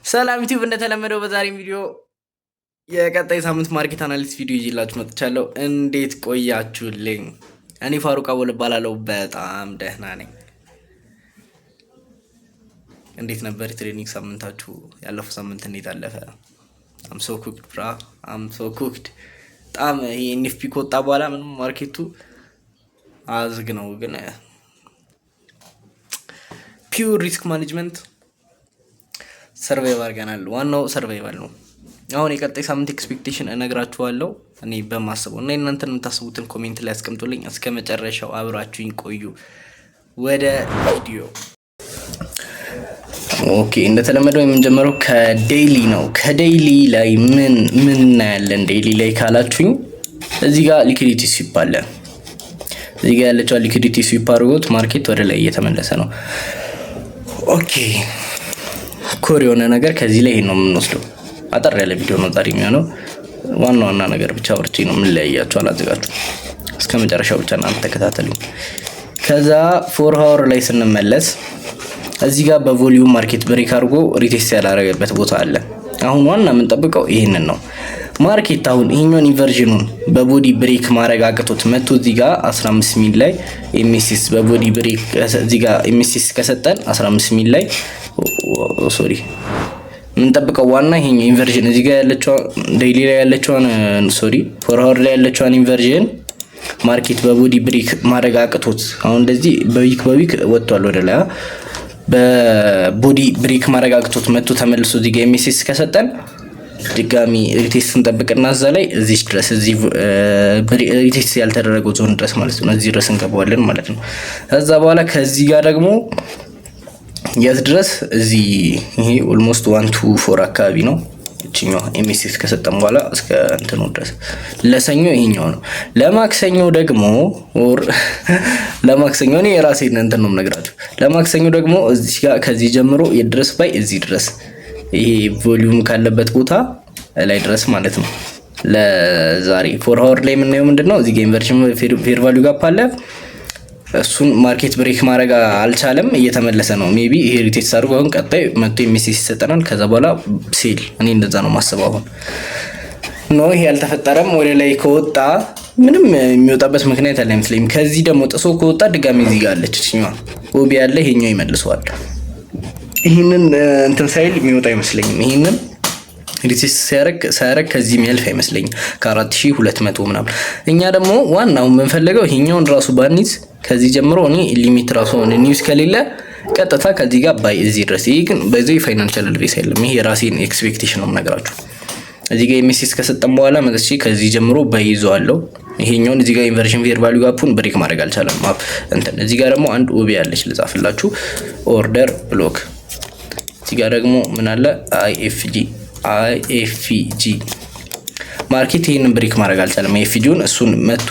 ሰላም ዩቲዩብ እንደተለመደው በዛሬ ቪዲዮ የቀጣይ ሳምንት ማርኬት አናሊስት ቪዲዮ ይዤላችሁ መጥቻለሁ። እንዴት ቆያችሁልኝ? እኔ ፋሩቅ አወል እባላለሁ። በጣም ደህና ነኝ። እንዴት ነበር የትሬኒንግ ሳምንታችሁ? ያለፈው ሳምንት እንዴት አለፈ? አም ሶ ኩክድ ብራ አም ሶ ኩክድ። በጣም ይሄ ኤንኤፍፒ ከወጣ በኋላ ምንም ማርኬቱ አዝግ ነው፣ ግን ፒውር ሪስክ ማኔጅመንት ሰርቫይቭ አድርገናል። ዋናው ሰርቫይቫል ነው። አሁን የቀጣይ ሳምንት ኤክስፔክቴሽን እነግራችኋለሁ እኔ በማስበው እና እናንተን የምታስቡትን ኮሜንት ላይ አስቀምጡልኝ። እስከ መጨረሻው አብራችሁኝ ቆዩ። ወደ ቪዲዮ ኦኬ። እንደተለመደው የምንጀምረው ከዴይሊ ነው። ከዴይሊ ላይ ምን እናያለን? ዴይሊ ላይ ካላችሁኝ እዚህ ጋር ሊኩዊዲቲ ስዊፕ አለ። እዚህ ጋር ያለችው ሊኩዊዲቲ ስዊፕ አድርጎት ማርኬት ወደ ላይ እየተመለሰ ነው። ኦኬ ኮር የሆነ ነገር ከዚህ ላይ ነው የምንወስደው። አጠር ያለ ቪዲዮ ነው ዛሬ የሚሆነው። ዋና ነገር ብቻ ወርጪ ነው የምንለያያችሁ። አላዘጋችሁ እስከ መጨረሻው ብቻ እናንተ ተከታተሉኝ። ከዛ 4 ሃወር ላይ ስንመለስ እዚህ ጋር በቮሊዩም ማርኬት ብሬክ አድርጎ ሪቴስት ያላረገበት ቦታ አለ። አሁን ዋና የምንጠብቀው ይሄንን ነው። ማርኬት አሁን ይሄኛውን ኢንቨርዥኑን በቦዲ ብሬክ ማድረግ አቅቶት መጥቶ እዚህ ጋር 15 ሚል ላይ ኤምኤስኤስ በቦዲ ብሬክ እዚህ ጋር ኤምኤስኤስ ከሰጠን 15 ሚል ላይ ሶሪ የምንጠብቀው ዋና ይሄኛው ኢንቨርዥን እዚህ ጋር ያለችው ዴይሊ ላይ ያለችውን ሶሪ 4 ሃወር ላይ ያለችውን ኢንቨርዥን ማርኬት በቦዲ ብሬክ ማድረግ አቅቶት አሁን እንደዚህ በዊክ ወጥቷል ወደ ላይ። በቦዲ ብሬክ ማድረግ አቅቶት መጥቶ ተመልሶ እዚህ ጋር ኤምኤስኤስ ከሰጠን ድጋሚ ሪቴስት እንጠብቅና እዛ ላይ እዚህ ድረስ እዚህ ሪቴስት ያልተደረገው ዞን ድረስ ማለት ነው እዚህ ድረስ እንገባዋለን ማለት ነው። ከዛ በኋላ ከዚህ ጋር ደግሞ የት ድረስ እዚህ ይሄ ኦልሞስት 1 to 4 አካባቢ ነው። እቺኛው ኤምኤስኤስ ከሰጠን በኋላ እስከ እንትኑ ድረስ ለሰኞ ይሄኛው ነው። ለማክሰኞ ደግሞ ለማክሰኞ እኔ የራሴን እንትን ነው የምነግራችሁ። ለማክሰኞ ደግሞ እዚህ ጋር ከዚህ ጀምሮ የድረስ ባይ እዚህ ድረስ ይሄ ቮሊዩም ካለበት ቦታ ላይ ድረስ ማለት ነው። ለዛሬ 4 ሃወር ላይ የምናየው ምንድነው? እዚህ ጋር ኢንቨርሽን ፌር ቫልዩ ጋፕ አለ። እሱን ማርኬት ብሬክ ማድረግ አልቻለም፣ እየተመለሰ ነው። ሜቢ ይሄ ሪቴስት አድርጎ አሁን ቀጣይ መጥቶ ኤምኤስኤስ ይሰጠናል። ከዛ በኋላ ሴል እኔ እንደዛ ነው ማሰብ። አሁን ኖ ይሄ አልተፈጠረም። ወደ ላይ ከወጣ ምንም የሚወጣበት ምክንያት አለ አይመስለኝም። ከዚህ ደግሞ ጥሶ ከወጣ ድጋሚ እዚህ ጋር አለች እቺኛው ኦቢ ያለ ይሄኛው ይመልሰዋል። ይሄንን እንትን ሳይል የሚወጣ አይመስለኝም። ይሄንን ሪቴስት ሲያረግ ከዚህ የሚያልፍ አይመስለኝም ከ4200 ምናምን። እኛ ደግሞ ዋናው የምንፈልገው ይሄኛውን ራሱ ባኒዝ ከዚህ ጀምሮ እኔ ሊሚት ራሱ ኒውስ ከሌለ ቀጥታ ከዚህ ጋር ባይ እዚህ ድረስ። ይሄ ግን በዚህ ፋይናንሻል አድቫይስ አይደለም። ይሄ የራሴን ኤክስፔክቴሽን ነው የምነግራችሁ። እዚህ ጋር ኤምኤስኤስ ከሰጠን በኋላ መጥቼ ከዚህ ጀምሮ ባይ ይዟለሁ። ይሄኛውን እዚህ ጋር ኢንቨርሽን ፌር ቫልዩ ጋፑን ብሬክ ማድረግ አልቻለም። እንትን እዚህ ጋር ደግሞ አንድ ኦቢ ያለች ልጻፍላችሁ፣ ኦርደር ብሎክ። እዚህ ጋር ደግሞ ምን አለ? አይኤፍጂ ማርኬት ይሄንን ብሬክ ማድረግ አልቻለም። አይኤፍጂውን እሱን መጥቶ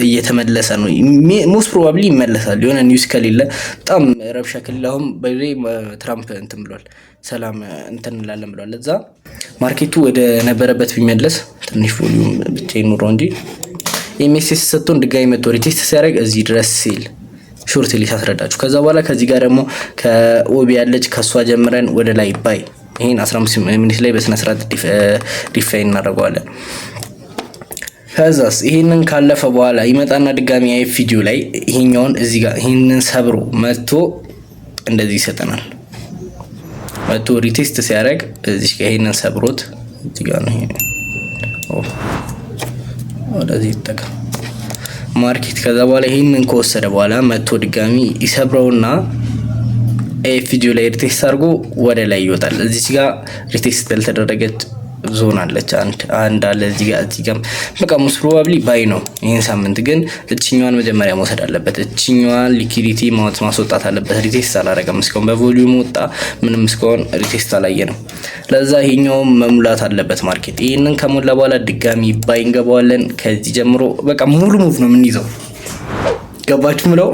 እየተመለሰ ነው። ሞስት ፕሮባብሊ ይመለሳል። የሆነ ኒውስ ከሌለ በጣም ረብሻ ከሌለ አሁን በዚህ ትራምፕ እንትን ብሏል፣ ሰላም እንትን እንላለን ብሏል። ለዛ ማርኬቱ ወደ ነበረበት ቢመለስ ትንሽ ቮሊዩም ብቻ ይኖረው እንጂ ኤምኤስኤስ ሰጥቶን ድጋሚ መጥቶ ሪቴስት ሲያደርግ እዚህ ድረስ ሲል ሾርት ሊስ አስረዳችሁ። ከዛ በኋላ ከዚህ ጋር ደግሞ ከኦቢ ያለች ከሷ ጀምረን ወደ ላይ ባይ ይሄን 15 ሚኒት ላይ በስነ ስርዓት ዲፋይን እናደርገዋለን። ከዛስ ይሄንን ካለፈ በኋላ ይመጣና ድጋሚ አይኤፍጂው ላይ ይሄኛውን እዚህ ጋር ይሄንን ሰብሮ መጥቶ እንደዚህ ይሰጠናል። መጥቶ ሪቴስት ሲያደርግ እዚህ ጋር ይሄንን ሰብሮት እዚህ ጋር ነው። ይሄ ወደዚህ ይተካ ማርኬት። ከዛ በኋላ ይሄንን ከወሰደ በኋላ መጥቶ ድጋሚ ይሰብረውና አይኤፍጂው ላይ ሪቴስት አድርጎ ወደ ላይ ይወጣል። እዚህ ጋር ሪቴስት ያልተደረገች ዞን አለች አንድ አለ እዚህ ጋር በቃ ሞስት ፕሮባብሊ ባይ ነው። ይሄን ሳምንት ግን እቺኛዋን መጀመሪያ መውሰድ አለበት። እቺኛዋን ሊኩዊዲቲ ማስወጣት አለበት። ሪቴስት አላረገም እስካሁን በቮሊዩም ወጣ፣ ምንም እስካሁን ሪቴስት አላየንም። ለዛ ይሄኛው መሙላት አለበት ማርኬት። ይሄንን ከሞላ በኋላ ድጋሚ ባይ እንገባዋለን። ከዚህ ጀምሮ በቃ ሙሉ ሙቭ ነው የምንይዘው። ገባችሁ ምለው?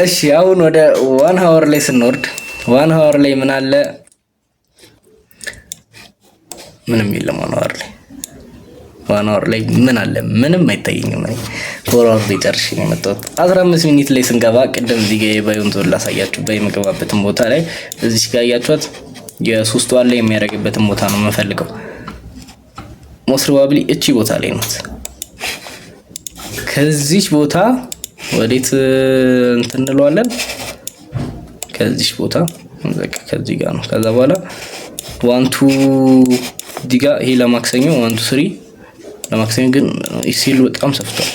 እሺ አሁን ወደ 1 ሃወር ላይ ስንወርድ 1 ሃወር ላይ ምን አለ? ምንም የለም። 1 ሃወር ላይ ምን አለ? ምንም አይታየኝም። 4 ሃወር ላይ ጨርሼ ነው የመጣሁት። 15 ሚኒት ላይ ስንገባ ቅድም እዚህ ጋር የባዩን ዞን ላሳያችሁ። በየምገባበትም ቦታ ላይ እዚህ ጋር ያያችሁት የሶስቱ አለ የሚያደርግበትን ቦታ ነው የምፈልገው። ሞስት ፕሮባብሊ እቺ ቦታ ላይ ናት። ከዚህ ቦታ ወዴት እንትን እንለዋለን? ከዚህ ቦታ በቃ ከዚህ ጋር ነው። ከዛ በኋላ 1 2 ዲጋ ይሄ ለማክሰኞ 1 2 3 ለማክሰኞ ግን ሲሉ በጣም ሰፍቷል።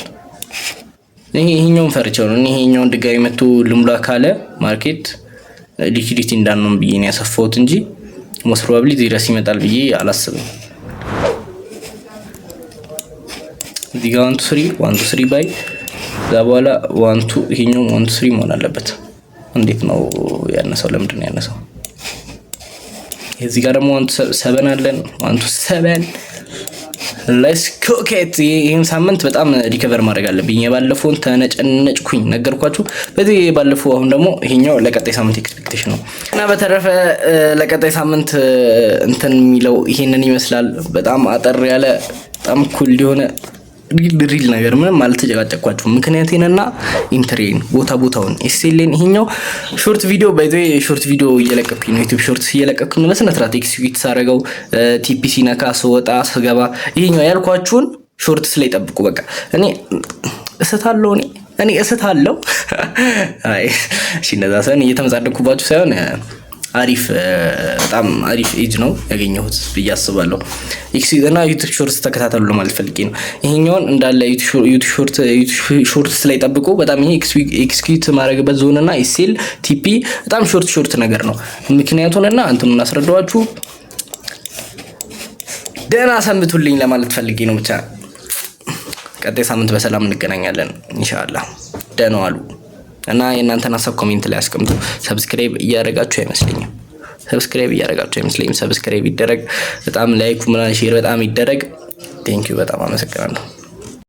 ይሄኛውን ፈርቻው ነው። ይሄኛውን ድጋሚ መጥቶ ልሙላ ካለ ማርኬት ሊኩዲቲ እንዳንነው ብዬ ነው ያሰፋሁት እንጂ ሞስት ፕሮባብሊ ዚረስ ይመጣል ብዬ አላስብም። ዲጋ 1 2 3 ባይ ከዛ በኋላ 1 2 ይሄኛው 1 2 3 መሆን አለበት። እንዴት ነው ያነሳው? ለምንድን ነው ያነሳው? እዚህ ጋር ደግሞ 1 7 አለን 1 7 ሌትስ ኩክ ኢት። ይሄን ሳምንት በጣም ሪከቨር ማድረግ አለብኝ። የባለፈውን ተነጨነጭኩኝ ነገርኳችሁ። በዚህ ባለፈው አሁን ደግሞ ይሄኛው ለቀጣይ ሳምንት ኤክስፔክቴሽን ነው እና በተረፈ ለቀጣይ ሳምንት እንትን የሚለው ይሄንን ይመስላል። በጣም አጠር ያለ በጣም ኩል የሆነ ሪል ነገር ምንም ማለት ተጨቃጨቅኳችሁ። ምክንያቴንና ኢንትሬን ቦታውን ኤስኤልን ይሄኛው ሾርት ቪዲዮ ባይዘይ ሾርት ቪዲዮ እየለቀኩኝ ነው። ዩቲዩብ ሾርት እየለቀኩኝ ነው። ለስነ ስርዓት ኤክስኪዩት ሳረገው ቲፒሲ ነካ ስወጣ ስገባ ይሄኛው ያልኳችሁን ሾርትስ ላይ ጠብቁ። በቃ እኔ እሰታለሁ። አይ እሺ፣ እንደዛ ሳይሆን እየተመጻደቅኩባችሁ ሳይሆን አሪፍ በጣም አሪፍ ኤጅ ነው ያገኘሁት ብዬ አስባለሁ። ኤክስኪዩት እና ዩቲዩብ ሾርትስ ተከታተሉ ለማለት ፈልጌ ነው። ይሄኛውን እንዳለ ዩቲዩብ ሾርትስ ላይ ጠብቁ። በጣም ይሄ ኤክስኪዩት ማድረግበት ዞን እና ኤስኤል ቲፒ በጣም ሾርት ነገር ነው። ምክንያቱንና እንትኑን አስረዳዋችሁ። ደህና ሰንብቱልኝ ለማለት ፈልጌ ነው። ብቻ ቀጣይ ሳምንት በሰላም እንገናኛለን ኢንሻአላህ። ደህና ዋሉ እና የእናንተን ሀሳብ ኮሜንት ላይ አስቀምጡ። ሰብስክራይብ እያደረጋችሁ አይመስለኝም። ሰብስክራይብ ይደረግ። በጣም ላይክ ምናምን ሼር በጣም ይደረግ። ቴንኪው በጣም አመሰግናለሁ።